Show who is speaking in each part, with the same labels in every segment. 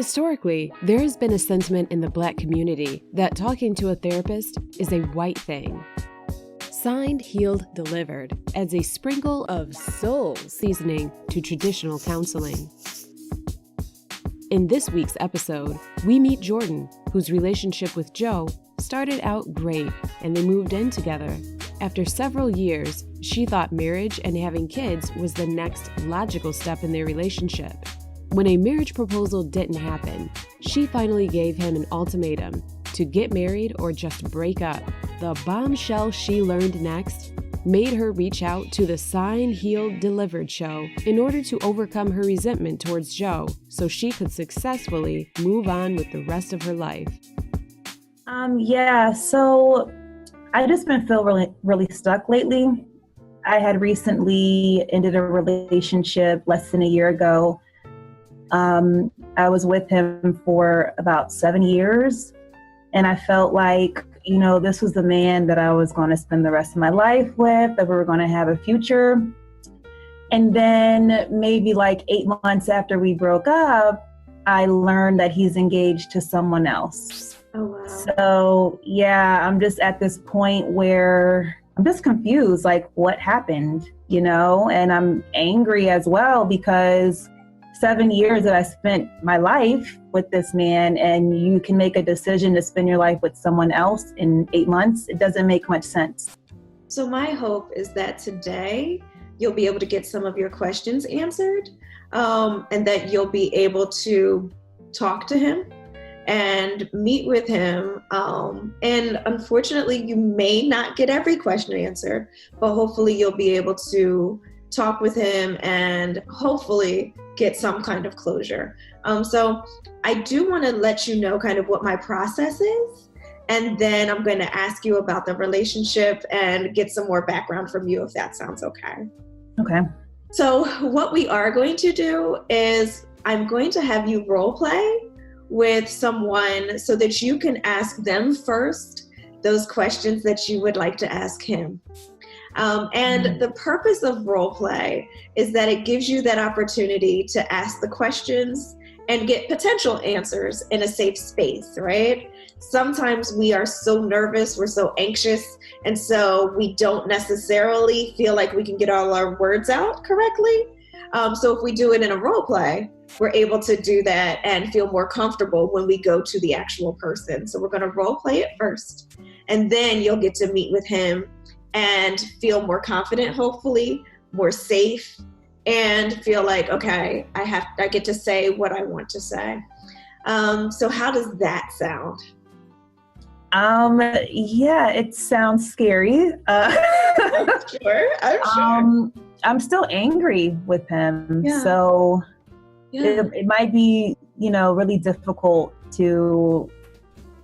Speaker 1: Historically, there has been a sentiment in the Black community that talking to a therapist is a white thing. Signed, healed, delivered adds a sprinkle of soul seasoning to traditional counseling. In this week's episode, we meet Jordon, whose relationship with Joe started out great and they moved in together. After several years, she thought marriage and having kids was the next logical step in their relationship. When a marriage proposal didn't happen, she finally gave him an ultimatum to get married or just break up. The bombshell she learned next made her reach out to the Signed, Healed, Delivered show in order to overcome her resentment towards Joe so she could successfully move on with the rest of her life.
Speaker 2: So I just been feeling really stuck lately. I had recently ended a relationship less than a year ago. I was with him for about 7 years, and I felt like, this was the man that I was going to spend the rest of my life with, that we were going to have a future. And then maybe like 8 months after we broke up, I learned that he's engaged to someone else.
Speaker 3: Oh, wow.
Speaker 2: So, I'm just at this point where I'm just confused, like what happened, and I'm angry as well because 7 years that I spent my life with this man, and you can make a decision to spend your life with someone else in 8 months. It doesn't make much sense.
Speaker 3: So my hope is that today you'll be able to get some of your questions answered, and that you'll be able to talk to him and meet with him. And unfortunately, you may not get every question answered, but hopefully you'll be able to talk with him and hopefully get some kind of closure. So I do want to let you know kind of what my process is. And then I'm going to ask you about the relationship and get some more background from you, if that sounds okay.
Speaker 2: Okay.
Speaker 3: So what we are going to do is I'm going to have you role play with someone so that you can ask them first those questions that you would like to ask him. And the purpose of role play is that it gives you that opportunity to ask the questions and get potential answers in a safe space, right? Sometimes we are so nervous, we're so anxious, and so we don't necessarily feel like we can get all our words out correctly. So if we do it in a role play, we're able to do that and feel more comfortable when we go to the actual person. So we're going to role play it first, and then you'll get to meet with him and feel more confident, hopefully, more safe, and feel like, okay, I get to say what I want to say. So how does that sound?
Speaker 2: It sounds scary.
Speaker 3: I'm sure.
Speaker 2: I'm still angry with him.
Speaker 3: Yeah.
Speaker 2: So
Speaker 3: Yeah.
Speaker 2: it might be, really difficult to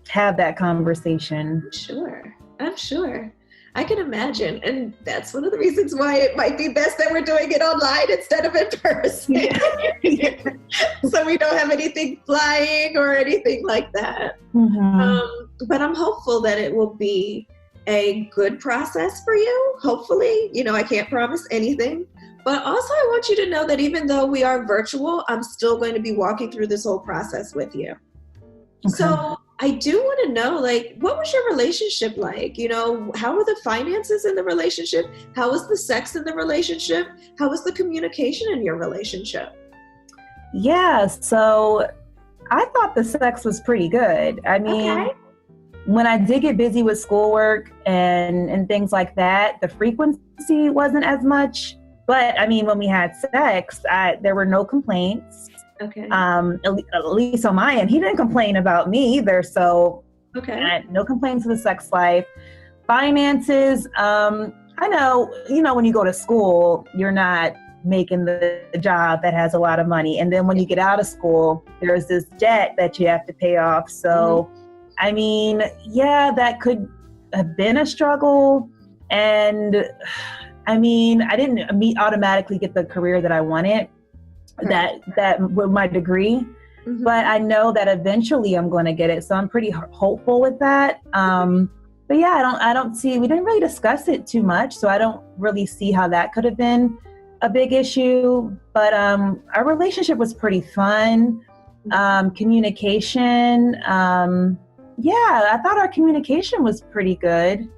Speaker 2: have that conversation.
Speaker 3: I'm sure. I can imagine. And that's one of the reasons why it might be best that we're doing it online instead of in person. So we don't have anything flying or anything like that.
Speaker 2: Mm-hmm.
Speaker 3: But I'm hopeful that it will be a good process for you. Hopefully, I can't promise anything. But also I want you to know that even though we are virtual, I'm still going to be walking through this whole process with you. Okay. So I do want to know, what was your relationship like? How were the finances in the relationship? How was the sex in the relationship? How was the communication in your relationship?
Speaker 2: Yeah, so I thought the sex was pretty good. I mean, when I did get busy with schoolwork and things like that, the frequency wasn't as much. But I mean, when we had sex, there were no complaints.
Speaker 3: Okay.
Speaker 2: At least on my end, he didn't complain about me either. So no complaints with the sex life. Finances, I know, when you go to school, you're not making the job that has a lot of money. And then when you get out of school, there's this debt that you have to pay off. So, I mean, that could have been a struggle. And I mean, I didn't automatically get the career that I wanted. That with my degree, but I know that eventually I'm going to get it. So I'm pretty hopeful with that. But I don't see, we didn't really discuss it too much. So I don't really see how that could have been a big issue. But our relationship was pretty fun. Communication. Yeah, I thought our communication was pretty good.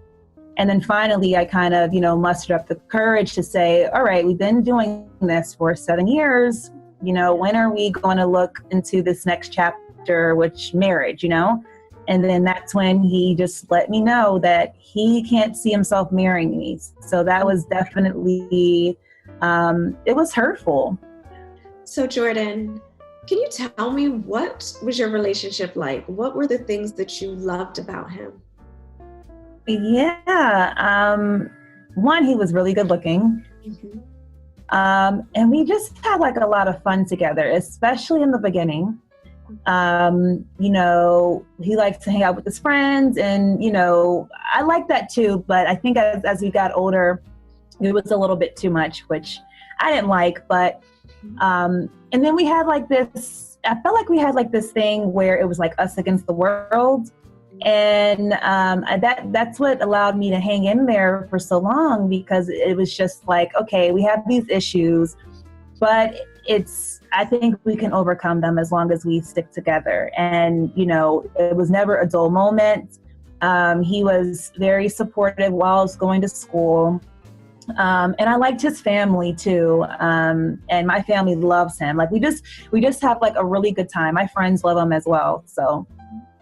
Speaker 2: And then finally, I kind of, mustered up the courage to say, all right, we've been doing this for 7 years. When are we going to look into this next chapter, which marriage, And then that's when he just let me know that he can't see himself marrying me. So that was definitely, it was hurtful.
Speaker 3: So Jordon, can you tell me, what was your relationship like? What were the things that you loved about him?
Speaker 2: Yeah. One, he was really good looking.
Speaker 3: Mm-hmm.
Speaker 2: And we just had like a lot of fun together, especially in the beginning. He liked to hang out with his friends, and, I like that too. But I think as we got older, it was a little bit too much, which I didn't like. But, and then we had like this, I felt like we had like this thing where it was like us against the world. And that's what allowed me to hang in there for so long, because it was just like, okay, we have these issues, but I think we can overcome them as long as we stick together. And, it was never a dull moment. He was very supportive while I was going to school. And I liked his family too. And my family loves him. Like we just have like a really good time. My friends love him as well. So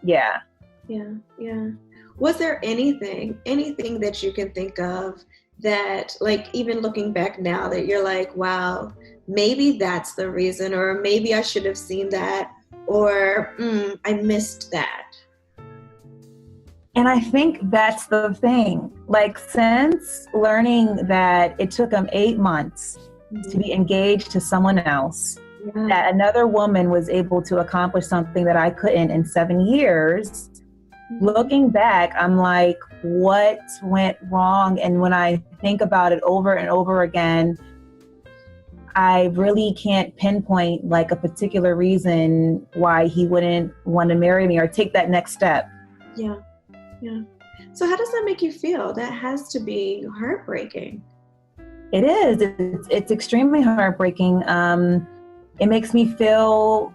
Speaker 2: yeah.
Speaker 3: Yeah. Was there anything that you can think of that, like, even looking back now, that you're like, wow, maybe that's the reason, or maybe I should have seen that, or I missed that?
Speaker 2: And I think that's the thing. Like, since learning that it took him 8 months to be engaged to someone else, that another woman was able to accomplish something that I couldn't in 7 years, looking back, I'm like, what went wrong? And when I think about it over and over again, I really can't pinpoint like a particular reason why he wouldn't want to marry me or take that next step.
Speaker 3: Yeah. So how does that make you feel? That has to be heartbreaking.
Speaker 2: It is. It's extremely heartbreaking. It makes me feel,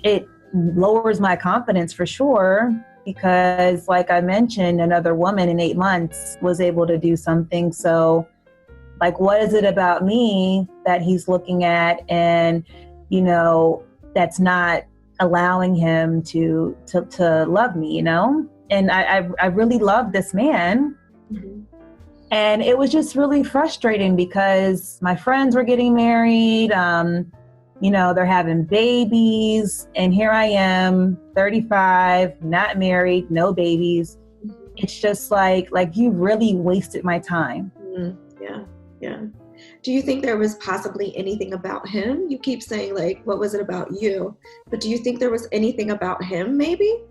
Speaker 2: it lowers my confidence for sure. Because like I mentioned, another woman in 8 months was able to do something. So like, what is it about me that he's looking at and, that's not allowing him to love me, And I really love this man. Mm-hmm. And it was just really frustrating because my friends were getting married, they're having babies, and here I am, 35, not married, no babies. It's just like you really wasted my time.
Speaker 3: Yeah. Do you think there was possibly anything about him? You keep saying like, what was it about you? But do you think there was anything about him maybe?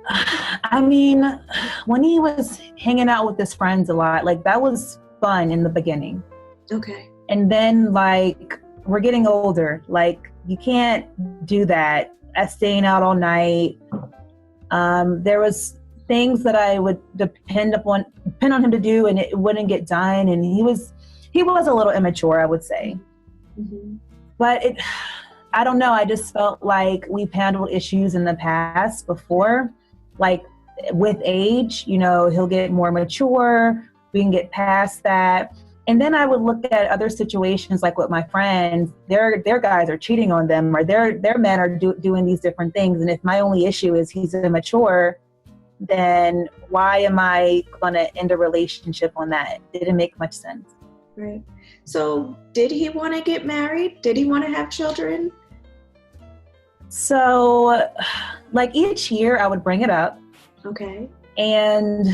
Speaker 2: I mean, when he was hanging out with his friends a lot, like that was fun in the beginning.
Speaker 3: Okay.
Speaker 2: And then like, we're getting older, like you can't do that. Staying out all night. There was things that I would depend on him to do, and it wouldn't get done. And he was a little immature, I would say. Mm-hmm. But I don't know. I just felt like we've handled issues in the past before, like with age, he'll get more mature. We can get past that. And then I would look at other situations, like with my friends, their guys are cheating on them, or their men are doing these different things. And if my only issue is he's immature, then why am I going to end a relationship on that? It didn't make much sense.
Speaker 3: Right. So did he want to get married? Did he want to have children?
Speaker 2: So like each year I would bring it up.
Speaker 3: Okay.
Speaker 2: And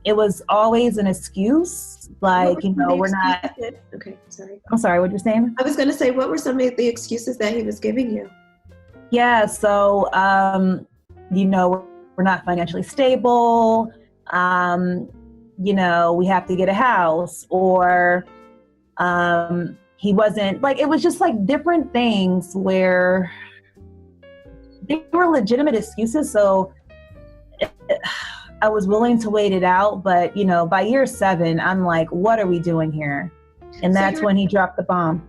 Speaker 2: it was always an excuse. Like, we're not.
Speaker 3: Okay, sorry.
Speaker 2: I'm sorry, what you're saying?
Speaker 3: I was going to say, what were some of the excuses that he was giving you?
Speaker 2: Yeah, so, we're not financially stable. We have to get a house, or he wasn't, like, it was just like different things where they were legitimate excuses. So I was willing to wait it out, but by year 7, I'm like, what are we doing here? And that's when he dropped the bomb.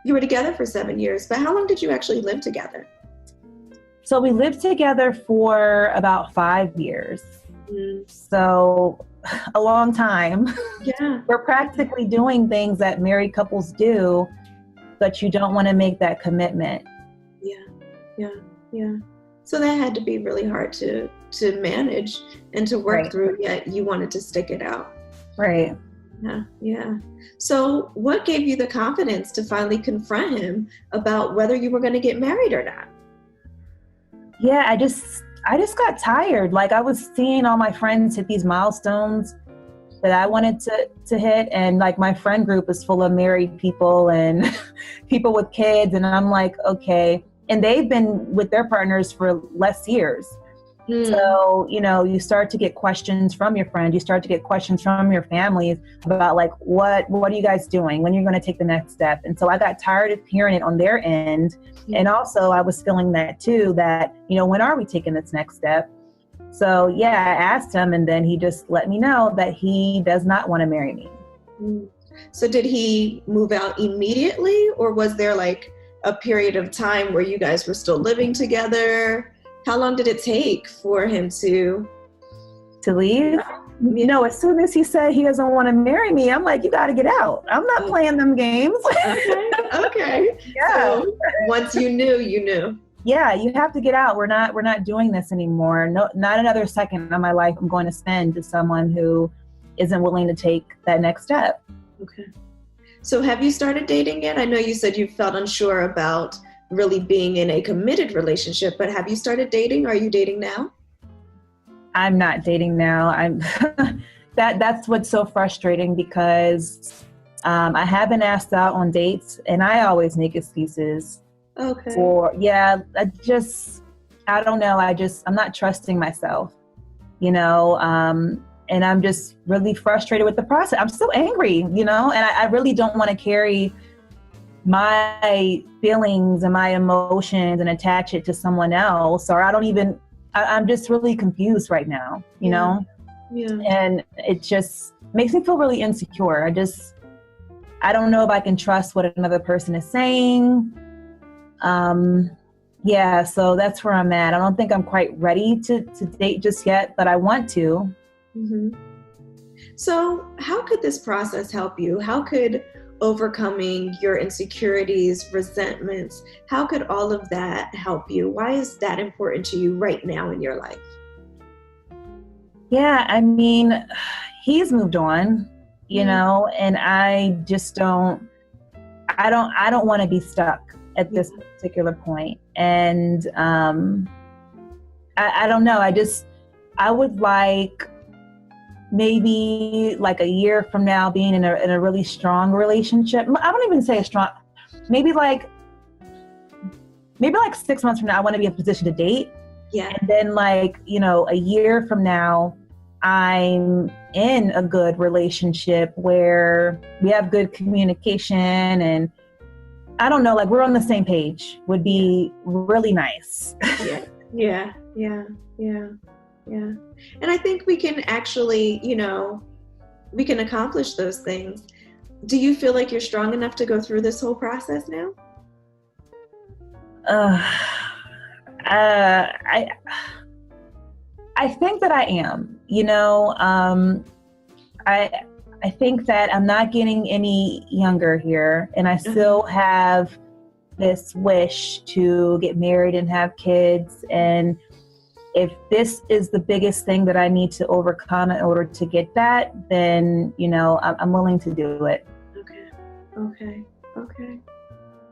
Speaker 3: You were together for 7 years, but how long did you actually live together?
Speaker 2: So we lived together for about 5 years. So a long time.
Speaker 3: Yeah.
Speaker 2: We're practically doing things that married couples do, but you don't want to make that commitment.
Speaker 3: Yeah. So that had to be really hard to manage and to work through, yet you wanted to stick it out.
Speaker 2: Right.
Speaker 3: Yeah. So what gave you the confidence to finally confront him about whether you were going to get married or not?
Speaker 2: Yeah, I just got tired. Like, I was seeing all my friends hit these milestones that I wanted to hit. And like, my friend group is full of married people and people with kids. And I'm like, okay. And they've been with their partners for less years. So, you start to get questions from your friends. You start to get questions from your families about like, what are you guys doing? When you're going to take the next step? And so I got tired of hearing it on their end. And also I was feeling that too, that, when are we taking this next step? So yeah, I asked him, and then he just let me know that he does not want to marry me.
Speaker 3: So did he move out immediately, or was there like a period of time where you guys were still living together? How long did it take for him to
Speaker 2: leave? As soon as he said he doesn't want to marry me, I'm like, you got to get out. I'm not playing them games.
Speaker 3: Okay. Yeah. So once you knew, you knew.
Speaker 2: Yeah, you have to get out. We're not doing this anymore. No, not another second of my life I'm going to spend to someone who isn't willing to take that next step.
Speaker 3: Okay. So have you started dating yet? I know you said you felt unsure about really being in a committed relationship, but have you started dating? Are you dating now?
Speaker 2: I'm not dating now. That's what's so frustrating, because I haven't asked out on dates, and I always make excuses.
Speaker 3: Okay.
Speaker 2: I don't know. I'm not trusting myself, and I'm just really frustrated with the process. I'm so angry, and I really don't want to carry my feelings and my emotions and attach it to someone else, or I'm just really confused right now, you know? Yeah. And it just makes me feel really insecure. I don't know if I can trust what another person is saying. So that's where I'm at. I don't think I'm quite ready to date just yet, but I want to.
Speaker 3: Mm-hmm. So how could this process help you? How could overcoming your insecurities, resentments, how could all of that help you? Why is that important to you right now in your life?
Speaker 2: Yeah, I mean, he's moved on, and I just don't want to be stuck at this particular point. And I don't know. I would like maybe like a year from now being in a really strong relationship. I don't even say a strong, maybe like 6 months from now, I want to be in a position to date.
Speaker 3: Yeah.
Speaker 2: And then a year from now, I'm in a good relationship where we have good communication, and I don't know, we're on the same page would be really nice.
Speaker 3: Yeah. And I think we can actually, we can accomplish those things. Do you feel like you're strong enough to go through this whole process now?
Speaker 2: I think that I am, I think that I'm not getting any younger here, and I still have this wish to get married and have kids. And if this is the biggest thing that I need to overcome in order to get that, then, I'm willing to do it.
Speaker 3: Okay.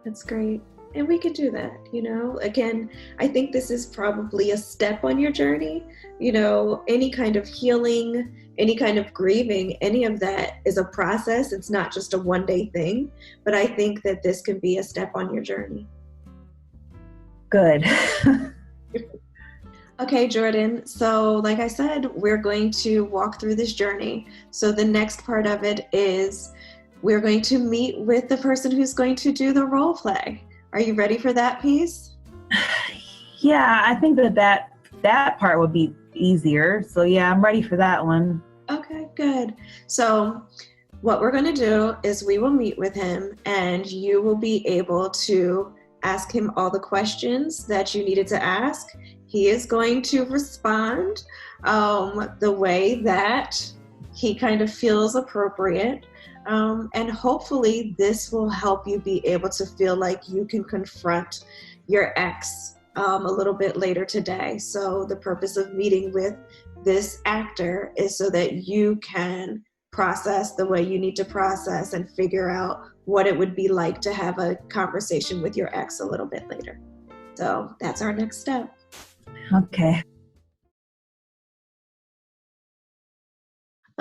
Speaker 3: That's great. And we can do that, Again, I think this is probably a step on your journey. Any kind of healing, any kind of grieving, any of that is a process. It's not just a one-day thing. But I think that this can be a step on your journey.
Speaker 2: Good.
Speaker 3: Okay, Jordon. So like I said, we're going to walk through this journey. So the next part of it is we're going to meet with the person who's going to do the role play. Are you ready for that piece?
Speaker 2: Yeah, I think that part would be easier. So yeah, I'm ready for that one.
Speaker 3: Okay, good. So what we're going to do is we will meet with him, and you will be able to ask him all the questions that you needed to ask. He is going to respond the way that he kind of feels appropriate. And hopefully this will help you be able to feel like you can confront your ex a little bit later today. So the purpose of meeting with this actor is so that you can process the way you need to process and figure out what it would be like to have a conversation with your ex a little bit later. So that's our next step.
Speaker 2: Okay.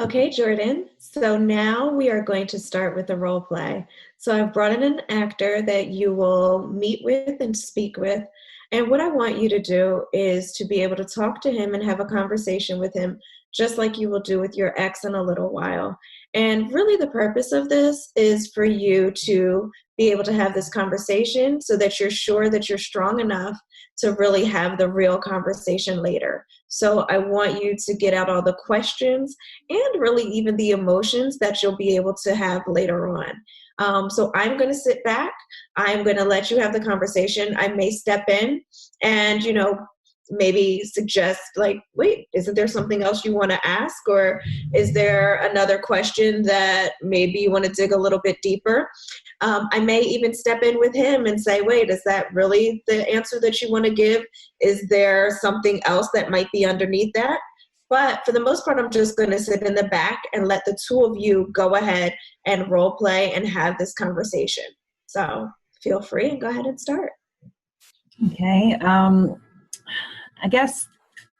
Speaker 3: Okay, Jordon. So now we are going to start with the role play. So I've brought in an actor that you will meet with and speak with. And what I want you to do is to be able to talk to him and have a conversation with him, just like you will do with your ex in a little while. And really the purpose of this is for you to be able to have this conversation so that you're sure that you're strong enough to really have the real conversation later. So I want you to get out all the questions and really even the emotions that you'll be able to have later on. So I'm going to sit back. I'm going to let you have the conversation. I may step in and, maybe suggest like, wait, isn't there something else you want to ask? Or is there another question that maybe you want to dig a little bit deeper? I may even step in with him and say, wait, is that really the answer that you want to give? Is there something else that might be underneath that? But for the most part, I'm just going to sit in the back and let the two of you go ahead and role play and have this conversation. So feel free and go ahead and start.
Speaker 2: Okay. I guess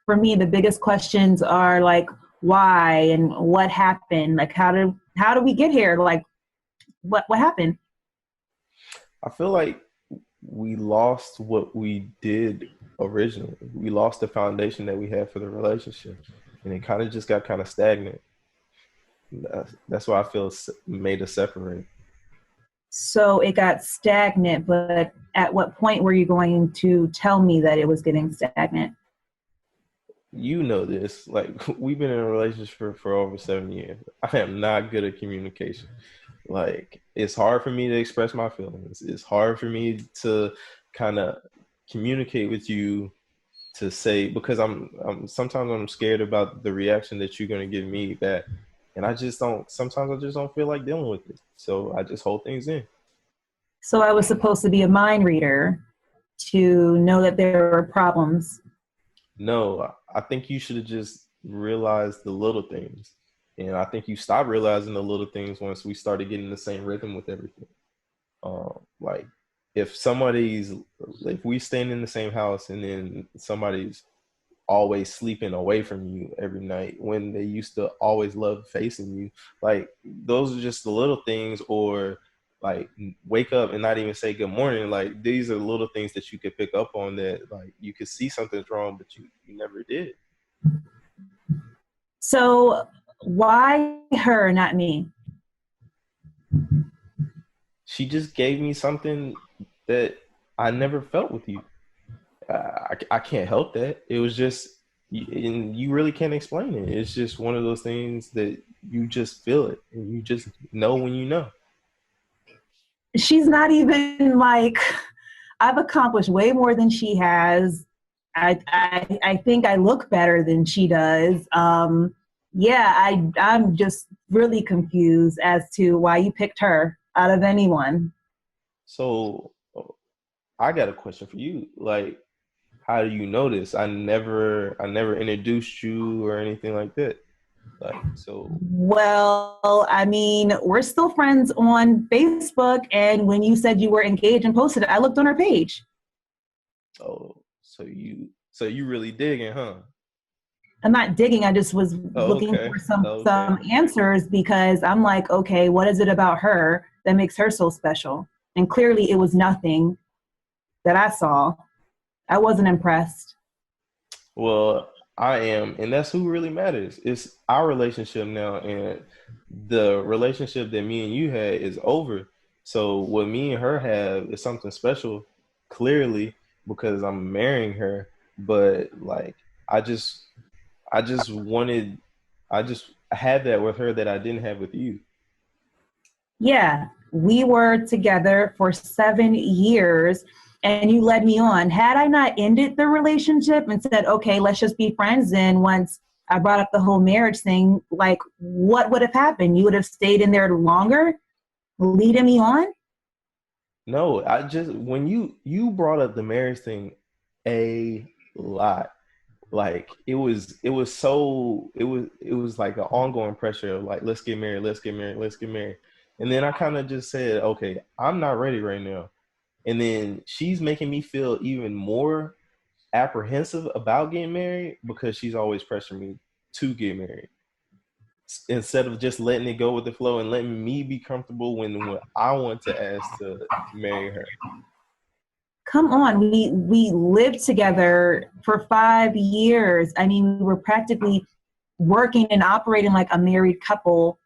Speaker 2: for me, the biggest questions are like, why and what happened? Like, how do we get here? Like, what happened?
Speaker 4: I feel like we lost what we did originally. We lost the foundation that we had for the relationship, and it kind of just got kind of stagnant. That's why I feel made us separate.
Speaker 2: So it got stagnant, but at what point were you going to tell me that it was getting stagnant?
Speaker 4: You know this. Like, we've been in a relationship for over 7 years. I am not good at communication. Like, it's hard for me to express my feelings. It's hard for me to kind of communicate with you to say, because sometimes I'm scared about the reaction that you're going to give me back. And sometimes I just don't feel like dealing with it. So I just hold things in.
Speaker 2: So I was supposed to be a mind reader to know that there were problems.
Speaker 4: No, I think you should have just realized the little things. And I think you stopped realizing the little things once we started getting the same rhythm with everything. Like, if we stand in the same house and then somebody's always sleeping away from you every night when they used to always love facing you, like, those are just the little things. Or like, wake up and not even say good morning. Like, these are little things that you could pick up on that, like, you could see something's wrong, but you never did.
Speaker 2: So why her, not me?
Speaker 4: She just gave me something that I never felt with you. I can't help that. It was just, and you really can't explain it. It's just one of those things that you just feel it, and you just know when you know.
Speaker 2: She's not even like, I've accomplished way more than she has. I think I look better than she does. I'm just really confused as to why you picked her out of anyone.
Speaker 4: So I got a question for you. Like, how do you know this? I never introduced you or anything like that. Like, so. Well,
Speaker 2: I mean, we're still friends on Facebook, and when you said you were engaged and posted it, I looked on her page.
Speaker 4: Oh, so you really digging, huh?
Speaker 2: I'm not digging. I just was looking for some answers, because I'm like, okay, what is it about her that makes her so special? And clearly it was nothing that I saw. I wasn't impressed.
Speaker 4: Well, I am, and that's who really matters. It's our relationship now, and the relationship that me and you had is over. So what me and her have is something special, clearly, because I'm marrying her. But like, I had that with her that I didn't have with you.
Speaker 2: Yeah, we were together for 7 years and you led me on. Had I not ended the relationship and said, okay, let's just be friends, then once I brought up the whole marriage thing, like what would have happened? You would have stayed in there longer, leading me on?
Speaker 4: No, I just, when you brought up the marriage thing a lot, like it was like an ongoing pressure of like, let's get married, let's get married, let's get married. And then I kind of just said, okay, I'm not ready right now. And then she's making me feel even more apprehensive about getting married because she's always pressuring me to get married instead of just letting it go with the flow and letting me be comfortable when I want to ask to marry her.
Speaker 2: Come on, we lived together for 5 years. I mean, we were practically working and operating like a married couple.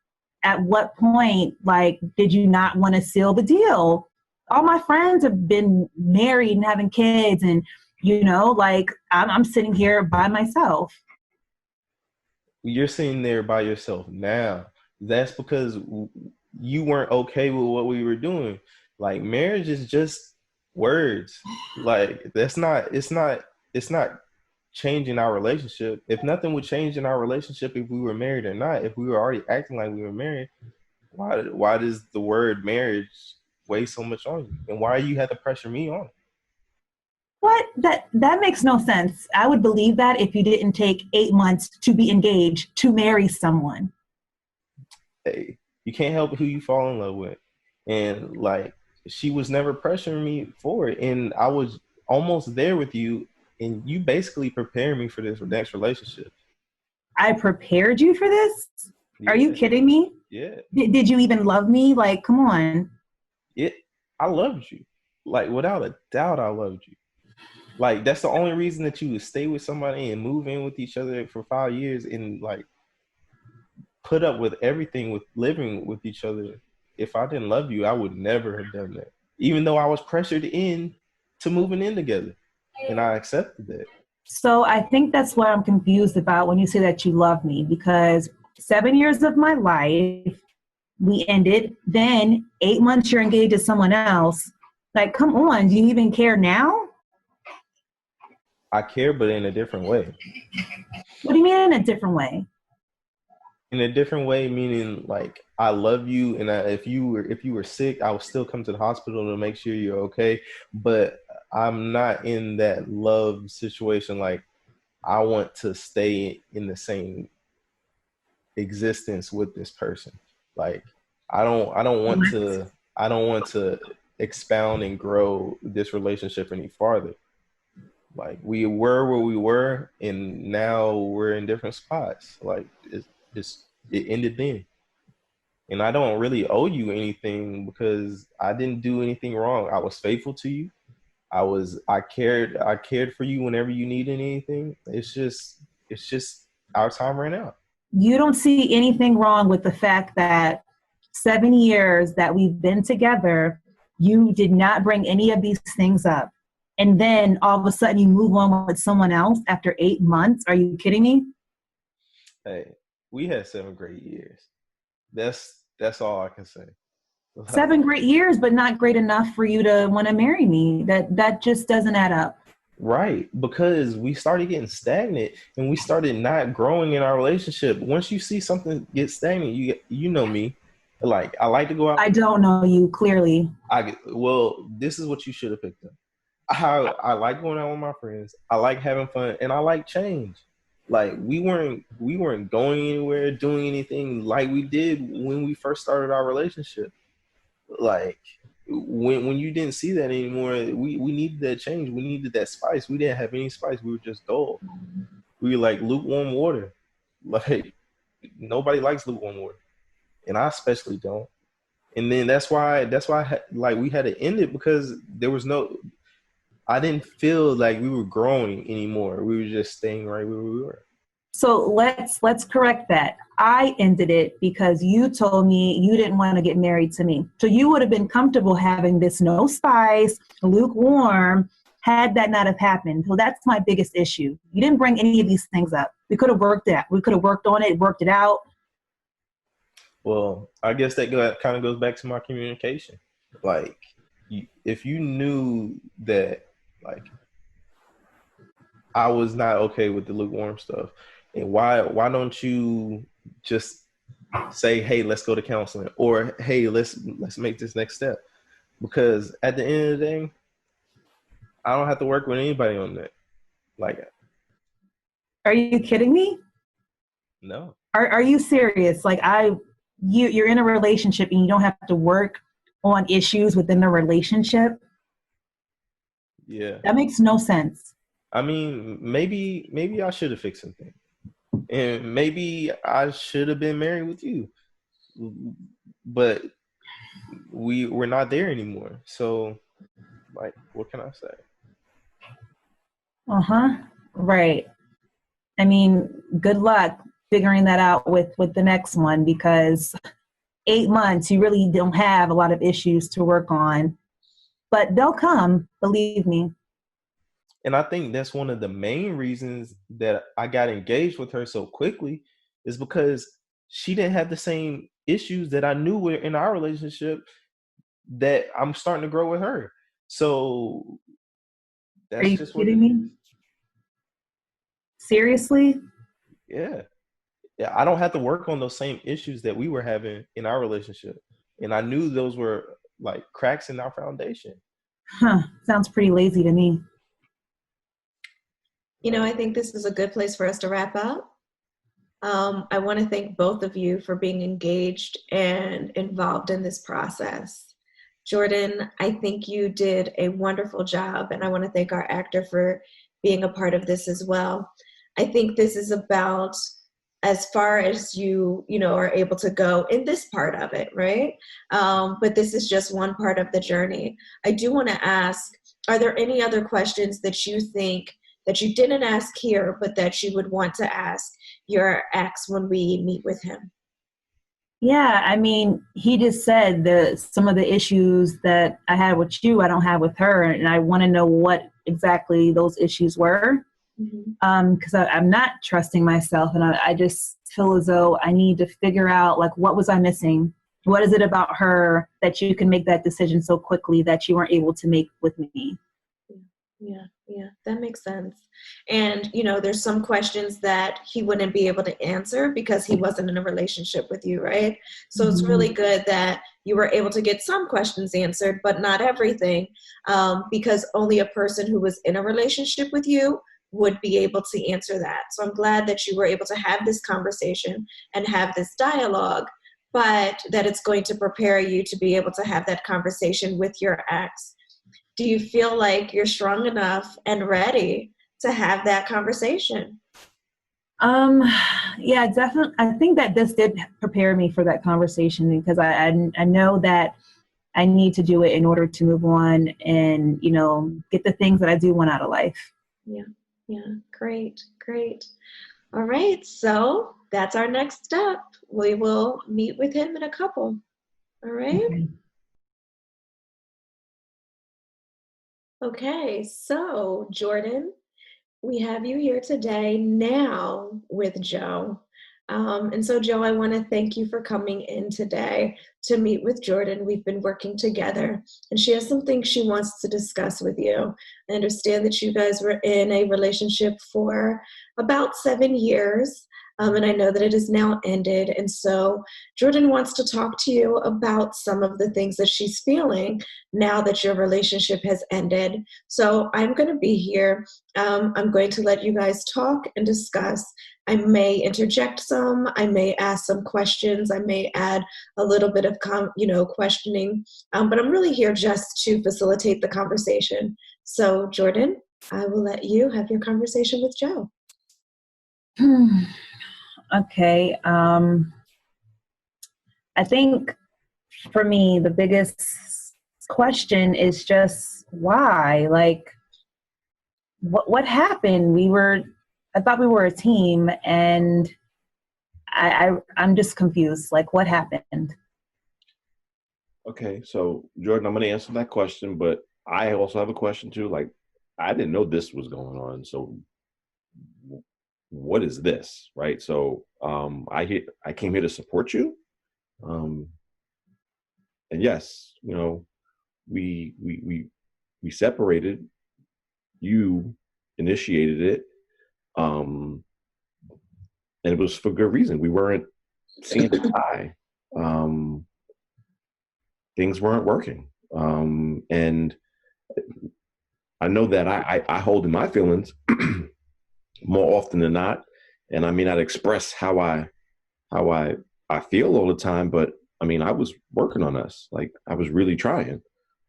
Speaker 2: At what point, like, did you not want to seal the deal? All my friends have been married and having kids, and like I'm sitting here by myself.
Speaker 4: You're sitting there by yourself now. That's because you weren't okay with what we were doing. Like, marriage is just words. Like, it's not changing our relationship. If nothing would change in our relationship if we were married or not, if we were already acting like we were married, why does the word marriage weigh so much on you? And why you had to pressure me on it?
Speaker 2: What? That makes no sense. I would believe that if you didn't take 8 months to be engaged to marry someone.
Speaker 4: Hey, you can't help who you fall in love with. And like, she was never pressuring me for it. And I was almost there with you, and you basically prepared me for this next relationship.
Speaker 2: I prepared you for this?
Speaker 4: Yeah.
Speaker 2: Are you kidding me?
Speaker 4: Yeah.
Speaker 2: Did you even love me? Like, come on.
Speaker 4: I loved you. Like, without a doubt, I loved you. Like, that's the only reason that you would stay with somebody and move in with each other for 5 years and like put up with everything with living with each other. If I didn't love you, I would never have done that. Even though I was pressured in to moving in together, and I accepted that.
Speaker 2: So I think that's what I'm confused about when you say that you love me, because 7 years of my life, we ended. Then 8 months you're engaged to someone else. Like, come on, do you even care now?
Speaker 4: I care, but in a different way.
Speaker 2: What do you mean in a different way?
Speaker 4: In a different way, meaning like, I love you, and if you were sick, I would still come to the hospital to make sure you're okay. But I'm not in that love situation. Like, I want to stay in the same existence with this person. Like, I don't want to expound and grow this relationship any farther. Like, we were where we were, and now we're in different spots. Like, it ended then. And I don't really owe you anything because I didn't do anything wrong. I was faithful to you. I cared for you whenever you needed anything. It's just our time ran out.
Speaker 2: You don't see anything wrong with the fact that 7 years that we've been together, you did not bring any of these things up. And then all of a sudden you move on with someone else after 8 months. Are you kidding me?
Speaker 4: Hey, we had 7 great years. That's all I can say.
Speaker 2: 7 great years, but not great enough for you to want to marry me. That just doesn't add up.
Speaker 4: Right, because we started getting stagnant and we started not growing in our relationship. Once you see something get stagnant, you know me. Like, I like to go out.
Speaker 2: I don't know you clearly.
Speaker 4: Well, this is what you should have picked up. I like going out with my friends. I like having fun, and I like change. Like, we weren't going anywhere, doing anything like we did when we first started our relationship. Like, when you didn't see that anymore, we needed that change. We needed that spice. We didn't have any spice. We were just dull. We were like lukewarm water. Like, nobody likes lukewarm water, and I especially don't. And then that's why like, we had to end it, because I didn't feel like we were growing anymore. We were just staying right where we were.
Speaker 2: So let's correct that. I ended it because you told me you didn't want to get married to me. So you would have been comfortable having this no spice, lukewarm, had that not have happened. So that's my biggest issue. You didn't bring any of these things up. We could have worked on it, worked it out.
Speaker 4: Well, I guess that kind of goes back to my communication. Like, if you knew that, like, I was not okay with the lukewarm stuff, and why don't you just say, hey, let's go to counseling, or hey, let's make this next step? Because at the end of the day, I don't have to work with anybody on that. Like,
Speaker 2: are you kidding me?
Speaker 4: no.
Speaker 2: Are you serious? Like you're in a relationship and you don't have to work on issues within the relationship?
Speaker 4: Yeah.
Speaker 2: That makes no sense.
Speaker 4: I mean, maybe I should have fixed something. And maybe I should have been married with you. But we're not there anymore. So, like, what can I say?
Speaker 2: Uh-huh. Right. I mean, good luck figuring that out with the next one, because 8 months, you really don't have a lot of issues to work on. But they'll come, believe me.
Speaker 4: And I think that's one of the main reasons that I got engaged with her so quickly, is because she didn't have the same issues that I knew were in our relationship that I'm starting to grow with her. So
Speaker 2: Are
Speaker 4: that's
Speaker 2: you
Speaker 4: just what it
Speaker 2: kidding
Speaker 4: is.
Speaker 2: me? Seriously?
Speaker 4: Yeah. Yeah. I don't have to work on those same issues that we were having in our relationship. And I knew those were like cracks in our foundation.
Speaker 2: Huh. Sounds pretty lazy to me.
Speaker 3: You know, I think this is a good place for us to wrap up. I want to thank both of you for being engaged and involved in this process. Jordon, I think you did a wonderful job, and I want to thank our actor for being a part of this as well. I think this is about as far as you are able to go in this part of it, right? But this is just one part of the journey. I do want to ask, are there any other questions that you think that you didn't ask here, but that you would want to ask your ex when we meet with him?
Speaker 2: Yeah, I mean, he just said some of the issues that I had with you, I don't have with her, and I want to know what exactly those issues were. Because I'm not trusting myself, and I just feel as though I need to figure out, like, what was I missing? What is it about her that you can make that decision so quickly that you weren't able to make with me?
Speaker 3: Yeah, that makes sense. And, there's some questions that he wouldn't be able to answer because he wasn't in a relationship with you, right? So It's really good that you were able to get some questions answered, but not everything, because only a person who was in a relationship with you would be able to answer that. So I'm glad that you were able to have this conversation and have this dialogue, but that it's going to prepare you to be able to have that conversation with your ex. Do you feel like you're strong enough and ready to have that conversation?
Speaker 2: Yeah, definitely. I think that this did prepare me for that conversation, because I know that I need to do it in order to move on and, get the things that I do want out of life.
Speaker 3: Yeah, great. All right, so that's our next step. We will meet with him in a couple. All right? Okay, so Jordon, we have you here today now with Joe. And so, Joe, I want to thank you for coming in today to meet with Jordon. We've been working together, and she has some things she wants to discuss with you. I understand that you guys were in a relationship for about 7 years, and I know that it has now ended. And so Jordon wants to talk to you about some of the things that she's feeling now that your relationship has ended. So I'm going to be here. I'm going to let you guys talk and discuss. I may interject some. I may ask some questions. I may add a little bit of questioning. But I'm really here just to facilitate the conversation. So, Jordon, I will let you have your conversation with Joe.
Speaker 2: Okay. I think for me, the biggest question is just why? Like, what happened? I thought we were a team, and I'm just confused. Like, what happened?
Speaker 5: Okay, so Jordon, I'm going to answer that question, but I also have a question too. Like, I didn't know this was going on. So what is this? Right. So I came here to support you. And yes, we separated. You initiated it, and it was for good reason. We weren't seeing eye. Things weren't working, and I know that I hold in my feelings more often than not, and I may not express how I feel all the time, but I mean, I was working on us. Like, I was really trying,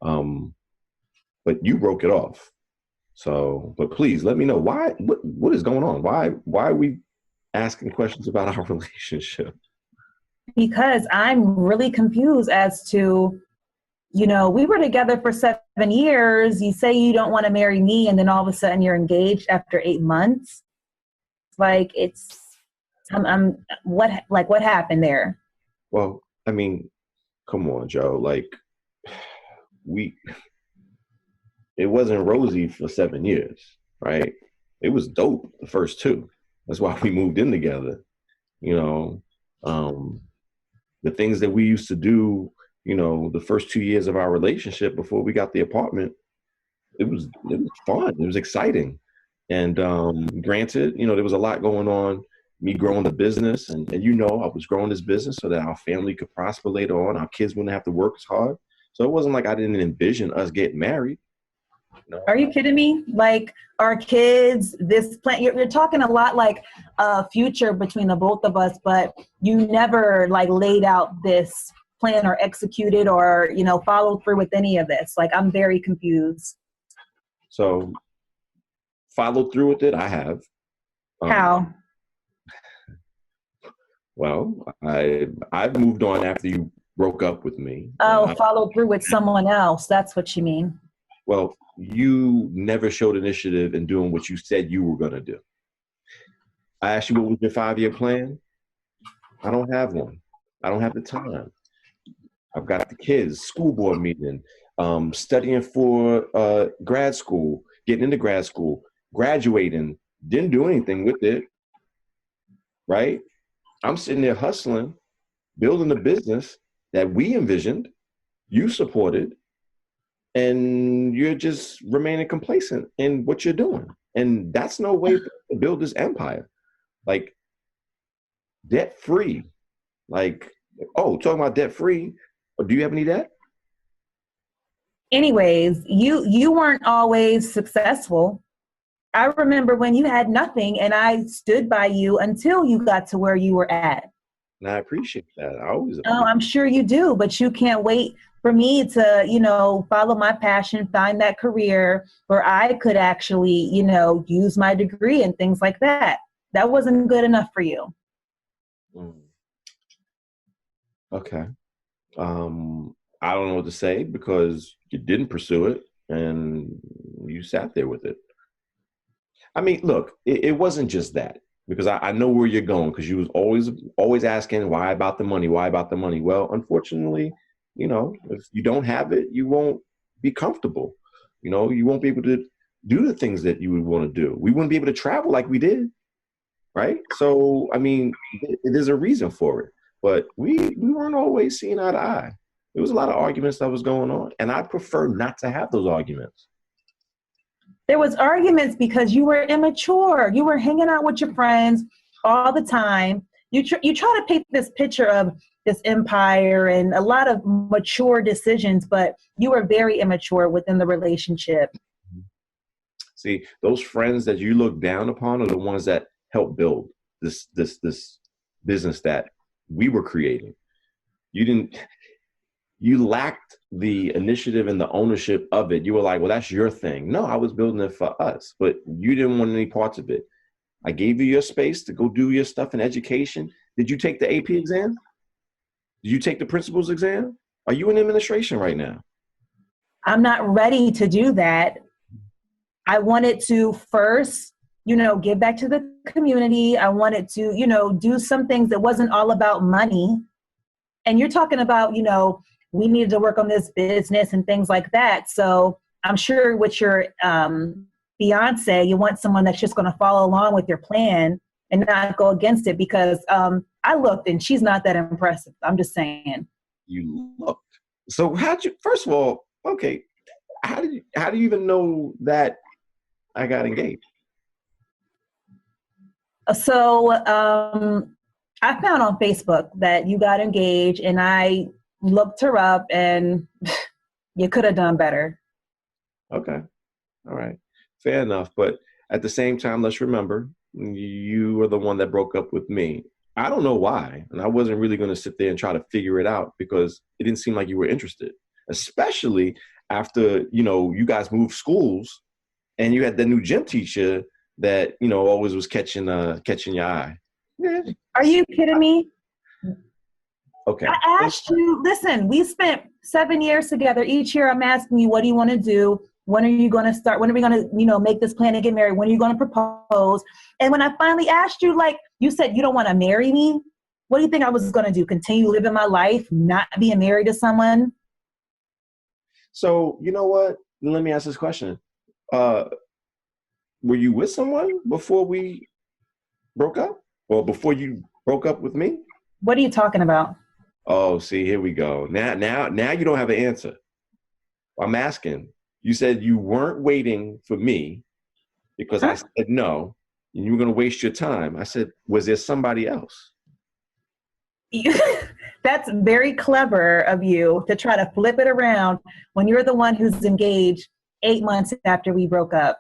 Speaker 5: but you broke it off. So, but please let me know why. What is going on? Why are we asking questions about our relationship?
Speaker 2: Because I'm really confused as to, we were together for 7 years. You say you don't want to marry me, and then all of a sudden you're engaged after 8 months. Like, what happened there?
Speaker 5: Well, I mean, come on, Joe. Like, it wasn't rosy for 7 years, right? It was dope the first 2. That's why we moved in together. The things that we used to do, the first 2 years of our relationship before we got the apartment, it was fun. It was exciting. And granted, there was a lot going on, me growing the business, and I was growing this business so that our family could prosper later on. Our kids wouldn't have to work as hard. So it wasn't like I didn't envision us getting married.
Speaker 2: Are you kidding me? Like, our kids, this plan, you're talking a lot like a future between the both of us, but you never like laid out this plan or executed or, followed through with any of this. Like, I'm very confused.
Speaker 5: So followed through with it, I have.
Speaker 2: How?
Speaker 5: Well, I've moved on after you broke up with me.
Speaker 2: Oh, followed through with someone else. That's what you mean.
Speaker 5: Well, you never showed initiative in doing what you said you were going to do. I asked you, what was your 5-year plan? I don't have one. I don't have the time. I've got the kids, school board meeting, studying for grad school, getting into grad school, graduating, didn't do anything with it, right? I'm sitting there hustling, building a business that we envisioned, you supported, and you're just remaining complacent in what you're doing. And that's no way to build this empire. Like, debt free. Like, talking about debt free. Do you have any debt?
Speaker 2: Anyways, you weren't always successful. I remember when you had nothing, and I stood by you until you got to where you were at.
Speaker 5: And I appreciate that. I always
Speaker 2: appreciate. Oh, I'm sure you do, but you can't wait for me to, follow my passion, find that career where I could actually, use my degree and things like that. That wasn't good enough for you.
Speaker 5: Okay. I don't know what to say because you didn't pursue it and you sat there with it. I mean, look, it wasn't just that, because I know where you're going, because you was always asking, why about the money? Why about the money? Well, unfortunately, if you don't have it, you won't be comfortable. You won't be able to do the things that you would want to do. We wouldn't be able to travel like we did, right? So, I mean, there's a reason for it. But we weren't always seeing eye to eye. There was a lot of arguments that was going on, and I prefer not to have those arguments.
Speaker 2: There was arguments because you were immature. You were hanging out with your friends all the time. You try to paint this picture of this empire and a lot of mature decisions, but you were very immature within the relationship.
Speaker 5: See, those friends that you look down upon are the ones that helped build this business that we were creating. You lacked the initiative and the ownership of it. You were like, well, that's your thing. No, I was building it for us, but you didn't want any parts of it. I gave you your space to go do your stuff in education. Did you take the AP exam? Did you take the principal's exam? Are you in administration right now?
Speaker 2: I'm not ready to do that. I wanted to first, give back to the community. I wanted to, do some things that wasn't all about money. And you're talking about, we needed to work on this business and things like that. So I'm sure with your fiance, you want someone that's just going to follow along with your plan and not go against it because I looked and she's not that impressive. I'm just saying.
Speaker 5: You looked. So how'd you, first of all, okay, how do you even know that I got engaged?
Speaker 2: So I found on Facebook that you got engaged, and I looked her up, and you could have done better.
Speaker 5: Okay. All right. Fair enough. But at the same time, let's remember, you were the one that broke up with me. I don't know why. And I wasn't really going to sit there and try to figure it out because it didn't seem like you were interested, especially after, you guys moved schools and you had the new gym teacher that, always was catching your eye. Yeah.
Speaker 2: Are you kidding me?
Speaker 5: Okay.
Speaker 2: I asked you, listen, we spent 7 years together. Each year I'm asking you, what do you want to do? When are you going to start? When are we going to, make this plan to get married? When are you going to propose? And when I finally asked you, you said you don't want to marry me. What do you think I was going to do? Continue living my life, not being married to someone?
Speaker 5: So, you know what? Let me ask this question. Were you with someone before we broke up? Or before you broke up with me?
Speaker 2: What are you talking about?
Speaker 5: Oh, see, here we go. Now you don't have an answer. I'm asking. You said you weren't waiting for me because I said no, and you were going to waste your time. I said, was there somebody else?
Speaker 2: That's very clever of you to try to flip it around when you're the one who's engaged 8 months after we broke up.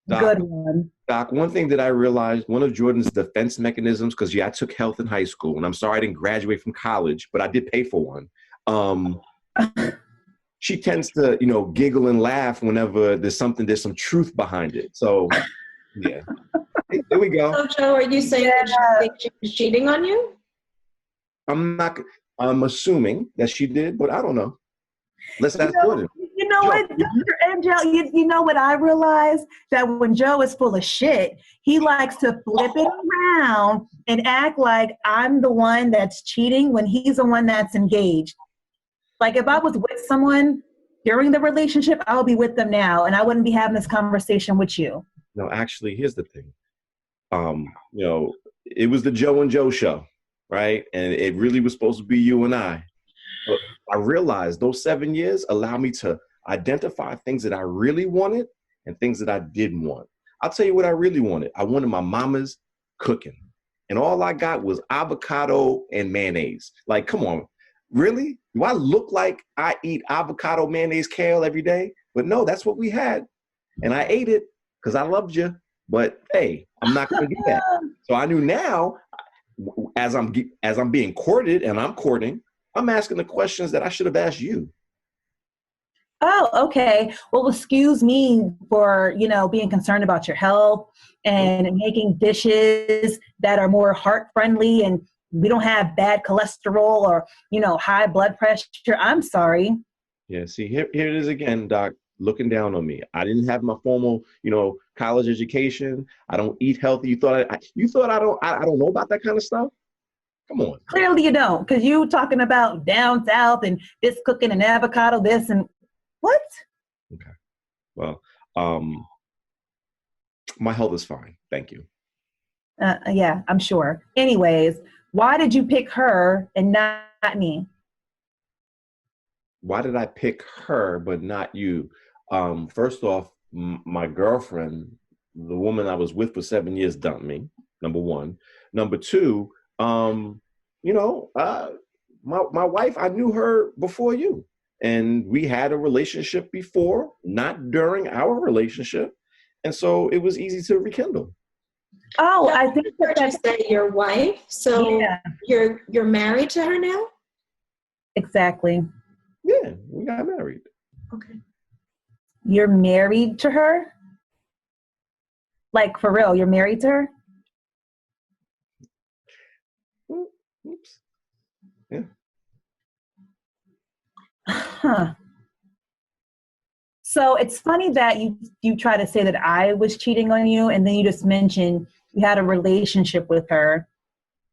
Speaker 5: Doc,
Speaker 2: good one.
Speaker 5: Doc, one thing that I realized, one of Jordon's defense mechanisms, because I took health in high school, and I'm sorry I didn't graduate from college, but I did pay for one. She tends to, giggle and laugh whenever there's some truth behind it. So, yeah. Hey, there we go.
Speaker 3: So, Joe, are you saying that you think she was cheating on you?
Speaker 5: I'm assuming that she did, but I don't know. Let's ask Jordon.
Speaker 2: You know what, Dr. Angelle, you know what I realized? That when Joe is full of shit, he likes to flip it around and act like I'm the one that's cheating when he's the one that's engaged. Like if I was with someone during the relationship, I would be with them now, and I wouldn't be having this conversation with you.
Speaker 5: No, actually, here's the thing. It was the Joe and Joe show, right? And it really was supposed to be you and I. But I realized those 7 years allowed me to identify things that I really wanted and things that I didn't want. I'll tell you what I really wanted. I wanted my mama's cooking. And all I got was avocado and mayonnaise. Like, come on. Really? Do I look like I eat avocado, mayonnaise, kale every day? But no, that's what we had. And I ate it because I loved you. But hey, I'm not going to do that. So I knew now, as I'm being courted and I'm courting, I'm asking the questions that I should have asked you.
Speaker 2: Oh, okay. Well, excuse me for, being concerned about your health and making dishes that are more heart friendly and we don't have bad cholesterol or, high blood pressure. I'm sorry.
Speaker 5: Yeah, see, here it is again, Doc, looking down on me. I didn't have my formal, college education. I don't eat healthy. You thought I don't know about that kind of stuff? Come on.
Speaker 2: Clearly you don't, because you talking about down south and this cooking and avocado, this and what?
Speaker 5: Okay. Well, my health is fine. Thank you.
Speaker 2: Yeah, I'm sure. Anyways, why did you pick her and not me?
Speaker 5: Why did I pick her but not you? First off, my girlfriend, the woman I was with for 7 years, dumped me. Number one. Number two, my wife, I knew her before you. And we had a relationship before, not during our relationship. And so it was easy to rekindle.
Speaker 2: Oh, yeah, I think
Speaker 3: that's your wife. So yeah. You're married to her now?
Speaker 2: Exactly.
Speaker 5: Yeah, we got married.
Speaker 3: Okay.
Speaker 2: You're married to her? Like for real, you're married to her?
Speaker 5: Oops. Yeah.
Speaker 2: Huh. So it's funny that you try to say that I was cheating on you, and then you just mentioned you had a relationship with her,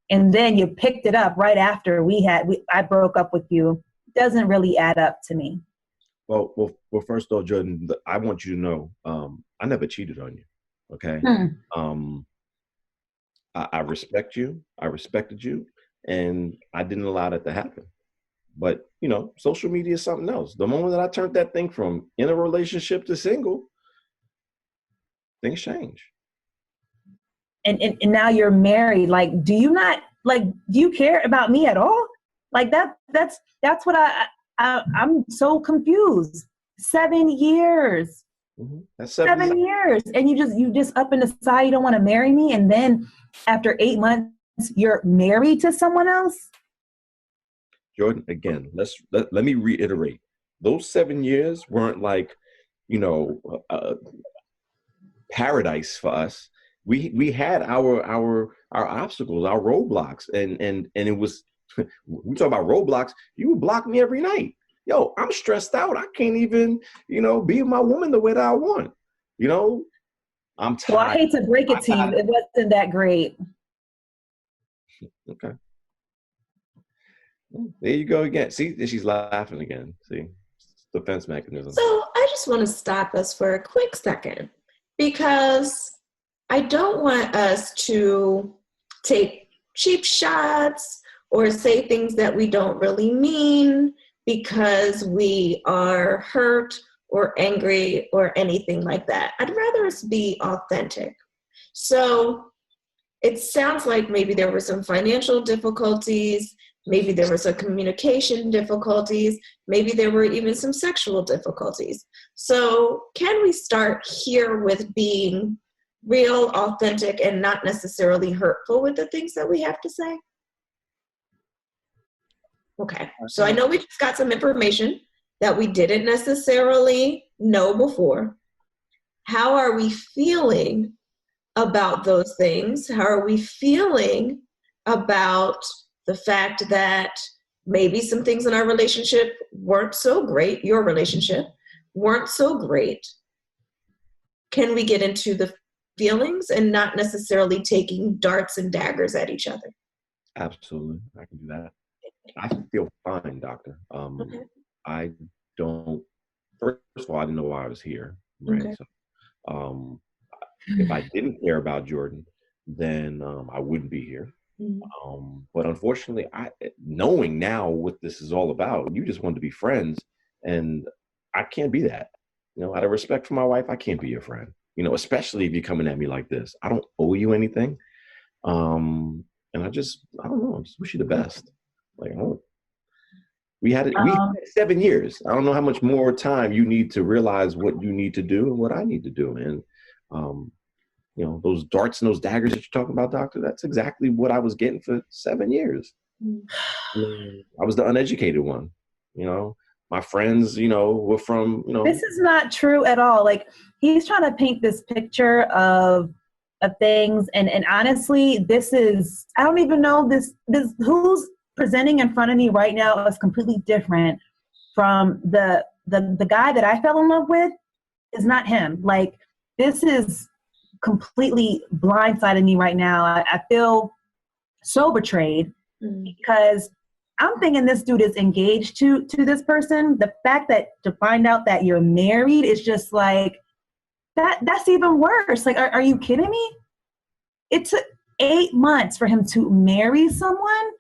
Speaker 2: and then you picked it up right after I broke up with you. It doesn't really add up to me.
Speaker 5: Well, first off, Jordon, I want you to know, I never cheated on you. Okay. I respect you. I respected you, and I didn't allow that to happen. But you know, social media is something else. The moment that I turned that thing from in a relationship to single, things change.
Speaker 2: And now you're married. Like, do you care about me at all? Like that's what I'm so confused. 7 years.
Speaker 5: Mm-hmm. That's
Speaker 2: 7 years. And you just up and decide you don't want to marry me. And then after 8 months, you're married to someone else.
Speaker 5: Jordon, again, let me reiterate. Those 7 years weren't like, you know, paradise for us. We had our obstacles, our roadblocks, and it was, we talk about roadblocks. You would block me every night. Yo, I'm stressed out. I can't even, you know, be my woman the way that I want. You know, I'm tired.
Speaker 2: Well, I hate to break it to you. It wasn't that great.
Speaker 5: Okay. There you go again. See, she's laughing again. See, defense mechanism.
Speaker 3: So I just want to stop us for a quick second, because I don't want us to take cheap shots or say things that we don't really mean because we are hurt or angry or anything like that. I'd rather us be authentic. So it sounds like maybe there were some financial difficulties, maybe there were some communication difficulties, maybe there were even some sexual difficulties. So can we start here with being real, authentic, and not necessarily hurtful with the things that we have to say? Okay, so I know we just got some information that we didn't necessarily know before. How are we feeling about those things? How are we feeling about the fact that maybe some things in our relationship weren't so great, your relationship, weren't so great? Can we get into the feelings and not necessarily taking darts and daggers at each other?
Speaker 5: Absolutely, I can do that. I feel fine, doctor.
Speaker 3: Okay.
Speaker 5: I don't. First of all, I didn't know why I was here. Right.
Speaker 3: Okay.
Speaker 5: So, if I didn't care about Jordon, then I wouldn't be here.
Speaker 3: Mm-hmm.
Speaker 5: But unfortunately, knowing now what this is all about, you just wanted to be friends, and I can't be that. You know, out of respect for my wife, I can't be your friend. You know, especially if you're coming at me like this. I don't owe you anything. And I don't know. I just wish you the best. Like, we had 7 years. I don't know how much more time you need to realize what you need to do and what I need to do. And, you know, those darts and those daggers that you're talking about, doctor, that's exactly what I was getting for 7 years. I was the uneducated one, you know. My friends, you know, were from, you know.
Speaker 2: This is not true at all. Like, he's trying to paint this picture of things. And honestly, this is, I don't even know this who's presenting in front of me right now is completely different from the guy that I fell in love with is not him. Like, this is completely blindsiding me right now. I feel so betrayed because I'm thinking this dude is engaged to this person. The fact that to find out that you're married is just like, that's even worse. Like, are you kidding me? It took 8 months for him to marry someone.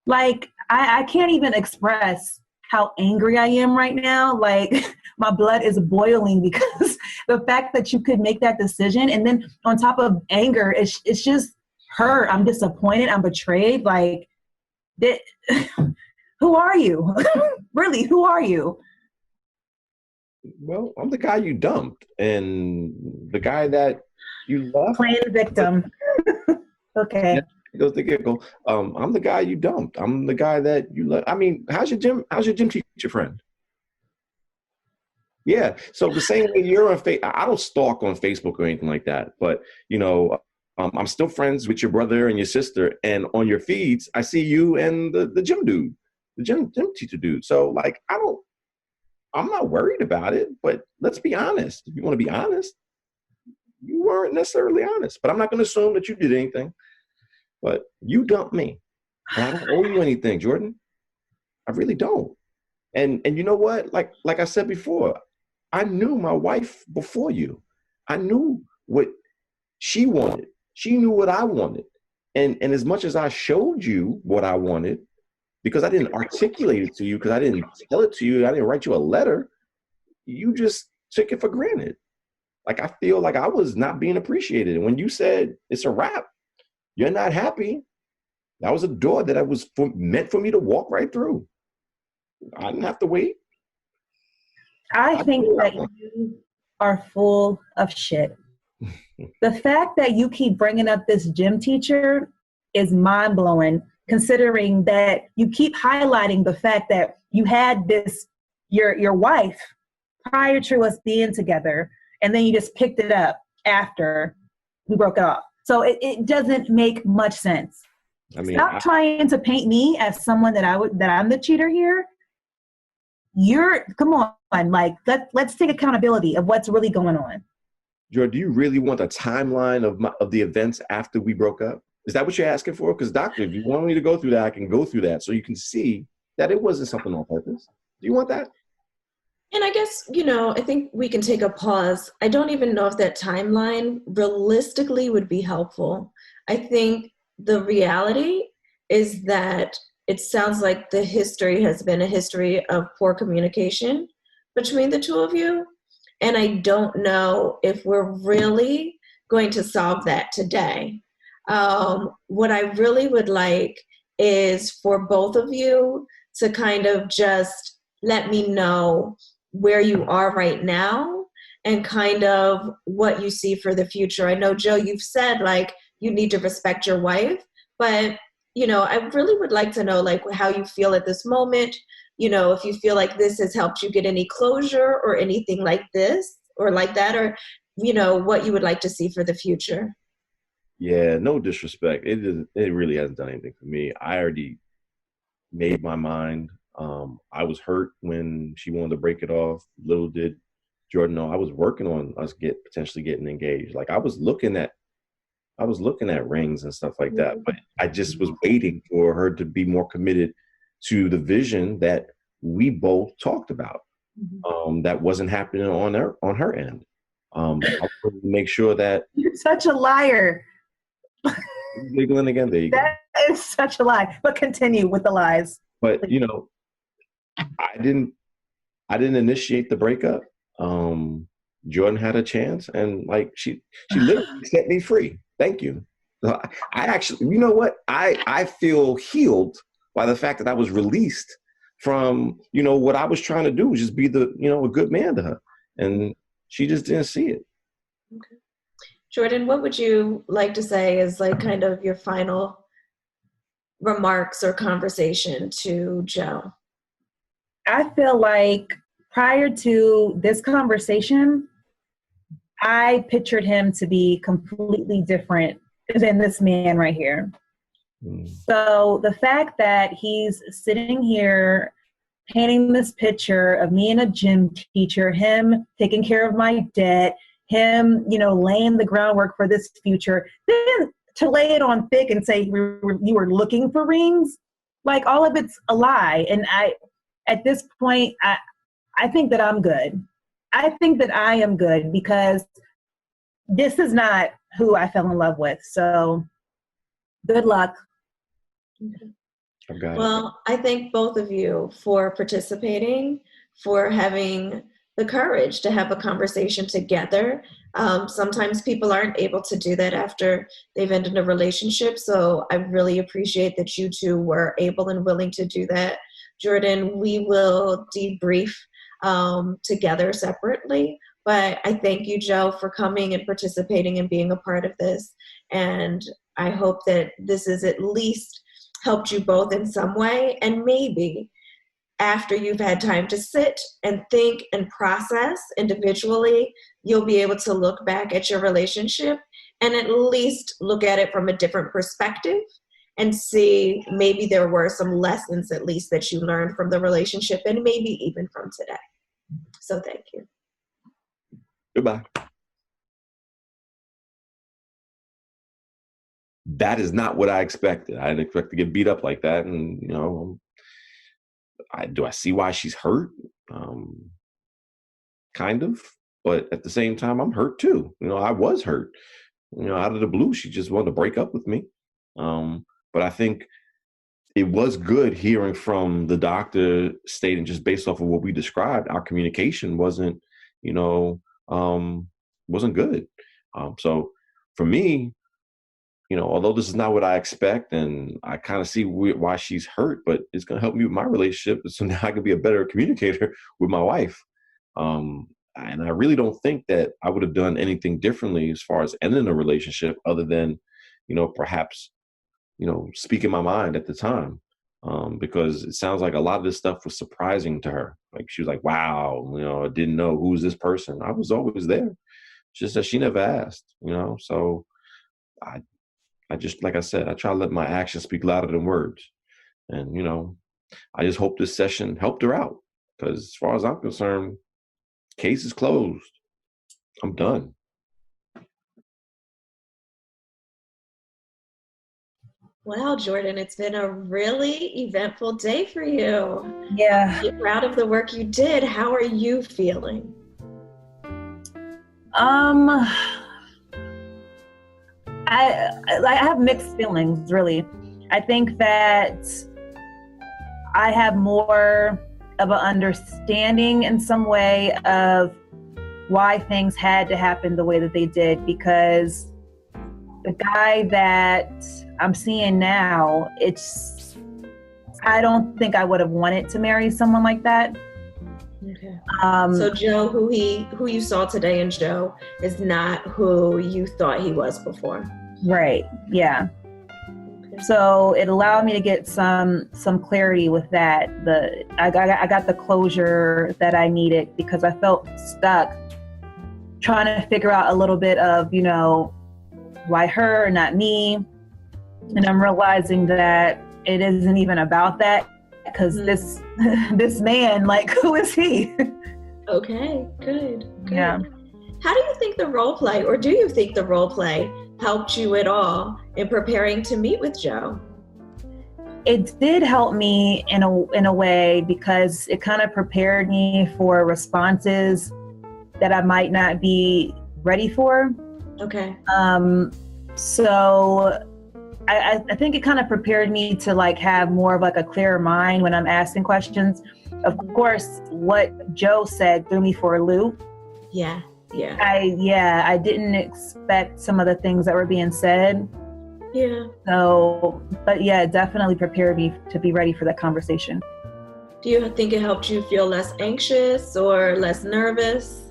Speaker 2: Like, I can't even express how angry I am right now. Like, my blood is boiling because the fact that you could make that decision, and then on top of anger, it's just hurt. I'm disappointed. I'm betrayed. Like, who are you? Really, who are you?
Speaker 5: Well, I'm the guy you dumped, and the guy that you left.
Speaker 2: Playing victim. Okay.
Speaker 5: Yeah, goes the giggle. I'm the guy you dumped. I'm the guy that you left. I mean, how's your gym teacher friend? Yeah. So the same way you're on I don't stalk on Facebook or anything like that, but you know, I'm still friends with your brother and your sister, and on your feeds, I see you and the gym dude, the gym teacher dude. So like, I'm not worried about it, but let's be honest. If you want to be honest, you weren't necessarily honest, but I'm not going to assume that you did anything, but you dumped me, and I don't owe you anything, Jordon. I really don't. And you know what? Like I said before, I knew my wife before you. I knew what she wanted. She knew what I wanted. And as much as I showed you what I wanted, because I didn't articulate it to you, because I didn't tell it to you, I didn't write you a letter, you just took it for granted. Like, I feel like I was not being appreciated. And when you said it's a wrap, you're not happy, that was a door that meant for me to walk right through. I didn't have to wait.
Speaker 2: I think that you are full of shit. The fact that you keep bringing up this gym teacher is mind-blowing, considering that you keep highlighting the fact that you had your wife prior to us being together, and then you just picked it up after we broke it off. So it doesn't make much sense. I mean, stop trying to paint me as someone that I'm the cheater here. Come on, like let's take accountability of what's really going on.
Speaker 5: Jordon, do you really want a timeline of the events after we broke up? Is that what you're asking for? Because doctor, if you want me to go through that, I can go through that so you can see that it wasn't something on purpose. Do you want that?
Speaker 3: And I guess, I think we can take a pause. I don't even know if that timeline realistically would be helpful. I think the reality is that it sounds like the history has been a history of poor communication between the two of you. And I don't know if we're really going to solve that today. What I really would like is for both of you to kind of just let me know where you are right now and kind of what you see for the future. I know, Joe, you've said like you need to respect your wife, but I really would like to know like how you feel at this moment. If you feel like this has helped you get any closure or anything like this or like that, or what you would like to see for the future.
Speaker 5: Yeah, no disrespect. It really hasn't done anything for me. I already made my mind. I was hurt when she wanted to break it off. Little did Jordon know I was working on us potentially getting engaged. Like I was looking at rings and stuff like that, but I just was waiting for her to be more committed to the vision that we both talked about. That wasn't happening on her end. I wanted to make sure that
Speaker 2: you're such a liar.
Speaker 5: Giggling again. There you go.
Speaker 2: That is such a lie. But continue with the lies.
Speaker 5: But I didn't initiate the breakup. Jordon had a chance, and like she literally set me free. Thank you. I actually, you know what? I feel healed by the fact that I was released from what I was trying to do, was just be a good man to her, and she just didn't see it.
Speaker 3: Okay. Jordon, what would you like to say is like kind of your final remarks or conversation to Joe?
Speaker 2: I feel like prior to this conversation, I pictured him to be completely different than this man right here. So the fact that he's sitting here painting this picture of me and a gym teacher, him taking care of my debt, him, laying the groundwork for this future, then to lay it on thick and say you were looking for rings, like all of it's a lie. And at this point, I think that I'm good. I think that I am good because this is not who I fell in love with. So good luck.
Speaker 3: Well, I thank both of you for participating, for having the courage to have a conversation together. Sometimes people aren't able to do that after they've ended a relationship. So I really appreciate that you two were able and willing to do that. Jordon, we will debrief together separately. But I thank you, Joe, for coming and participating and being a part of this. And I hope that this has at least helped you both in some way. And maybe after you've had time to sit and think and process individually, you'll be able to look back at your relationship and at least look at it from a different perspective and see maybe there were some lessons at least that you learned from the relationship and maybe even from today. So thank you.
Speaker 5: Goodbye. That is not what I expected. I didn't expect to get beat up like that. And, do I see why she's hurt? Kind of. But at the same time, I'm hurt too. I was hurt. Out of the blue, she just wanted to break up with me. But I think it was good hearing from the doctor stating, just based off of what we described, our communication wasn't, you know, wasn't good. So for me, although this is not what I expect, and I kind of see why she's hurt, but it's going to help me with my relationship. So now I can be a better communicator with my wife. And I really don't think that I would have done anything differently as far as ending a relationship, other than, perhaps, speaking my mind at the time. Because it sounds like a lot of this stuff was surprising to her. Like, she was like, wow, I didn't know, who's this person? I was always there. Just that she never asked, so I just, like I said, I try to let my actions speak louder than words. And, I just hope this session helped her out, because as far as I'm concerned, case is closed. I'm done.
Speaker 3: Wow, Jordon, it's been a really eventful day for you.
Speaker 2: Yeah.
Speaker 3: You're proud of the work you did. How are you feeling?
Speaker 2: I have mixed feelings, really. I think that I have more of an understanding in some way of why things had to happen the way that they did, because the guy that I'm seeing now, I don't think I would have wanted to marry someone like that.
Speaker 3: Okay. So Joe, who you saw today in Joe, is not who you thought he was before.
Speaker 2: Right. Yeah. Okay. So it allowed me to get some clarity with that. I got the closure that I needed, because I felt stuck trying to figure out a little bit of, why her, not me. And I'm realizing that it isn't even about that, because this man, like, who is he?
Speaker 3: Okay, good.
Speaker 2: Yeah.
Speaker 3: How do you think the role play, or do you think the role play helped you at all in preparing to meet with Joe?
Speaker 2: It did help me in a way, because it kind of prepared me for responses that I might not be ready for.
Speaker 3: Okay.
Speaker 2: So I think it kind of prepared me to have more of a clearer mind when I'm asking questions. Of course, what Joe said threw me for a loop.
Speaker 3: Yeah.
Speaker 2: I didn't expect some of the things that were being said.
Speaker 3: Yeah.
Speaker 2: So, but yeah, it definitely prepared me to be ready for that conversation.
Speaker 3: Do you think it helped you feel less anxious or less nervous?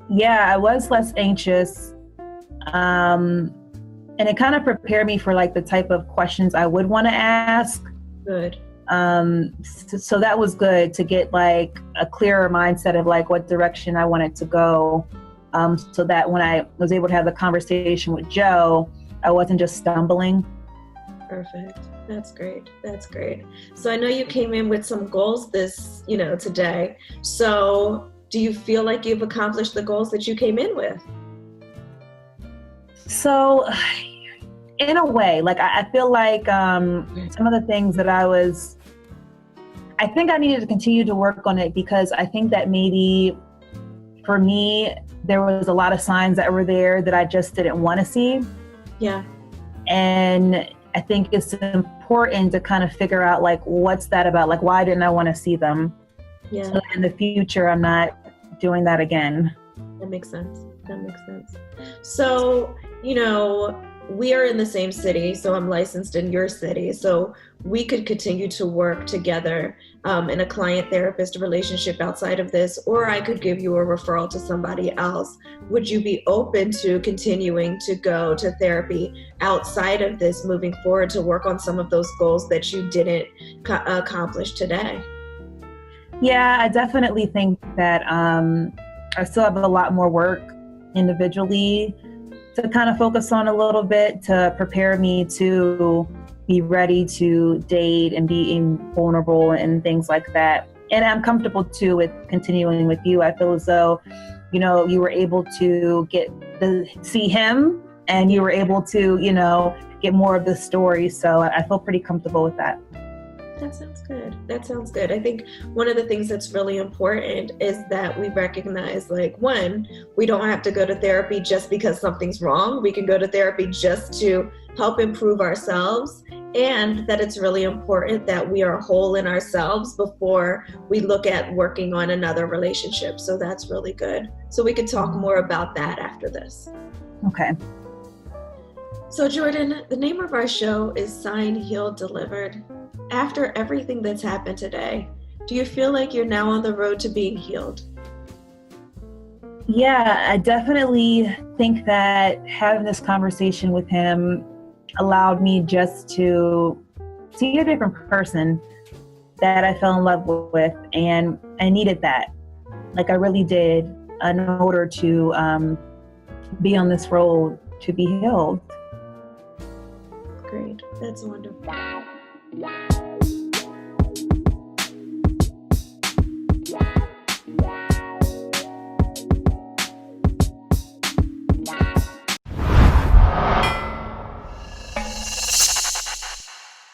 Speaker 2: Yeah, I was less anxious. And it kind of prepared me for the type of questions I would want to ask.
Speaker 3: Good.
Speaker 2: So that was good to get a clearer mindset of what direction I wanted to go. So that when I was able to have the conversation with Joe, I wasn't just stumbling.
Speaker 3: Perfect. That's great. So I know you came in with some goals today. So do you feel like you've accomplished the goals that you came in with?
Speaker 2: So in a way, I feel like some of the things that I think I needed to continue to work on it, because I think that maybe for me, there was a lot of signs that were there that I just didn't want to see.
Speaker 3: Yeah.
Speaker 2: And I think it's important to kind of figure out what's that about? Why didn't I want to see them?
Speaker 3: Yeah.
Speaker 2: So in the future, I'm not doing that again.
Speaker 3: That makes sense. So, we are in the same city, so I'm licensed in your city. So we could continue to work together in a client-therapist relationship outside of this, or I could give you a referral to somebody else. Would you be open to continuing to go to therapy outside of this moving forward to work on some of those goals that you didn't accomplish today?
Speaker 2: Yeah, I definitely think that I still have a lot more work individually to kind of focus on a little bit, to prepare me to be ready to date and being vulnerable and things like that. And I'm comfortable too with continuing with you. I feel as though, you were able to get to see him, and you were able to, get more of the story. So I feel pretty comfortable with that.
Speaker 3: That sounds good. That sounds good. I think one of the things that's really important is that we recognize, like, one, we don't have to go to therapy just because something's wrong. We can go to therapy just to help improve ourselves, and that it's really important that we are whole in ourselves before we look at working on another relationship. So that's really good. So we could talk more about that after this.
Speaker 2: Okay.
Speaker 3: So Jordon, the name of our show is Signed, Healed, Delivered. After everything that's happened today, do you feel like you're now on the road to being healed?
Speaker 2: Yeah, I definitely think that having this conversation with him allowed me just to see a different person that I fell in love with, and I needed that. Like, I really did, in order to be on this road to be healed.
Speaker 3: Great. That's wonderful.